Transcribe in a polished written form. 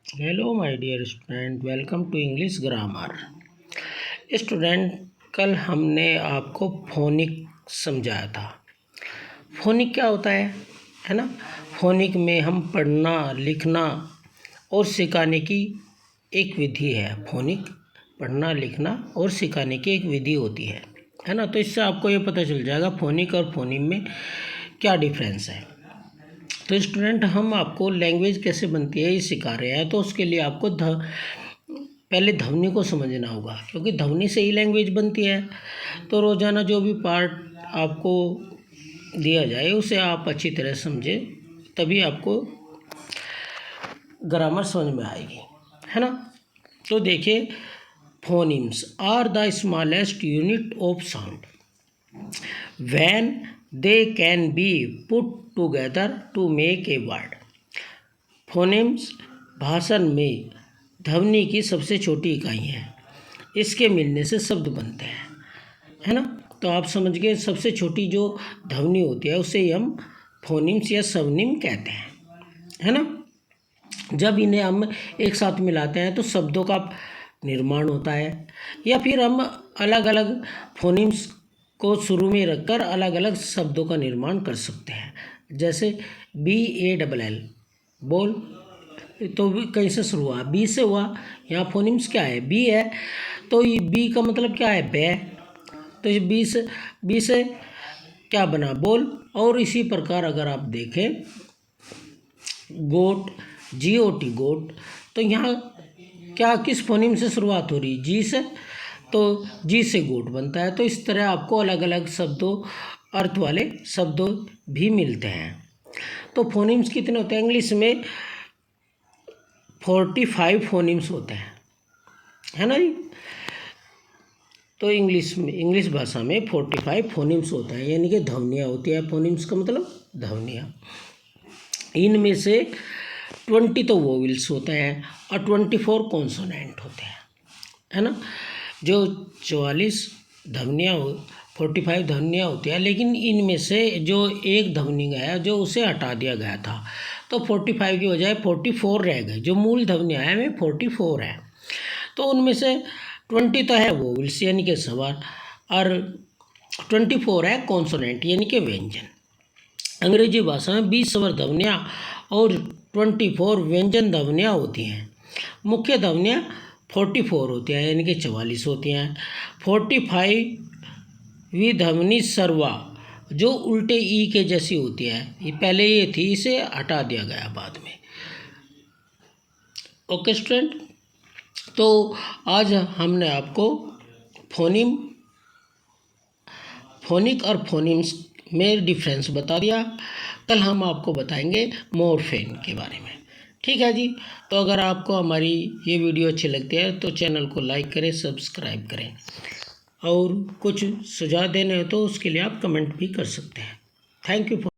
Hello my dear student, welcome to English grammar. Student, कल हमने आपको फोनिक समझाया था। फोनिक क्या होता है ना। फोनिक में हम पढ़ना, लिखना और सिखाने की एक विधि है। फोनिक पढ़ना, लिखना और सिखाने की एक विधि होती है ना। तो इससे आपको ये पता चल जाएगा फोनिक और फोनिम में क्या डिफरेंस है। तो स्टूडेंट, हम आपको लैंग्वेज कैसे बनती है ये सिखा रहे हैं। तो उसके लिए आपको पहले ध्वनि को समझना होगा, क्योंकि ध्वनि से ही लैंग्वेज बनती है। तो रोज़ाना जो भी पार्ट आपको दिया जाए उसे आप अच्छी तरह समझें, तभी आपको ग्रामर समझ में आएगी, है ना। तो देखिए, phonemes are the smallest unit of sound when they can be put together to make a word। फोनेम्स भाषण में ध्वनि की सबसे छोटी इकाई है। इसके मिलने से शब्द बनते हैं, है ना। तो आप समझ गए, सबसे छोटी जो ध्वनि होती है उसे हम फोनिम्स या स्वनिम कहते हैं, है ना। जब इन्हें हम एक साथ मिलाते हैं तो शब्दों का निर्माण होता है, या फिर हम अलग अलग फोनिम्स को शुरू में रखकर अलग अलग शब्दों का निर्माण कर सकते हैं। जैसे BALL बोल, तो कहीं से शुरू हुआ, बी से हुआ। यहाँ फोनिम्स क्या है, बी है, तो ये बी का मतलब क्या है, बै। तो ये बी से क्या बना, बोल। और इसी प्रकार अगर आप देखें गोट, GOT गोट, तो यहाँ क्या किस फोनिम से शुरुआत हो रही, जी से। तो जी से गोट बनता है। तो इस तरह आपको अलग अलग शब्दों, अर्थ वाले शब्दों भी मिलते हैं। तो फोनिम्स कितने होते हैं इंग्लिश में? 45 फोनिम्स होते हैं, है ना जी। तो इंग्लिश भाषा में 45 फोनिम्स होते हैं, यानी कि ध्वनियाँ होती है। फोनिम्स का मतलब ध्वनियाँ। इनमें से 20 तो वोवेल्स होते हैं और 24 कॉन्सोनेंट होते हैं, है ना। जो 44 ध्वनियाँ 45 ध्वनियाँ होती हैं, लेकिन इनमें से जो एक ध्वनि गया, जो उसे हटा दिया गया था, तो 45 की बजाय 44 रह गए। जो मूल ध्वनियाँ हैं वे 44 है। तो उनमें से 20 तो है वोवेल्स यानी कि स्वर, और 24 है कॉन्सोनेंट यानी कि व्यंजन। अंग्रेजी भाषा में 20 स्वर ध्वनियाँ और 24 व्यंजन ध्वनियाँ होती हैं। मुख्य ध्वनियाँ 44 होती हैं, यानी कि 44 होती हैं। 45वीं ध्वनि सर्वा, जो उल्टे ई के जैसी होती है। ये पहले ये थी, इसे हटा दिया गया बाद में। ओके स्टूडेंट, तो आज हमने आपको फोनिक और फोनिम्स में डिफरेंस बता दिया। कल हम आपको बताएंगे मॉर्फेम के बारे में, ठीक है जी। तो अगर आपको हमारी ये वीडियो अच्छी लगती है तो चैनल को लाइक करें, सब्सक्राइब करें, और कुछ सुझाव देने हो तो उसके लिए आप कमेंट भी कर सकते हैं। Thank you for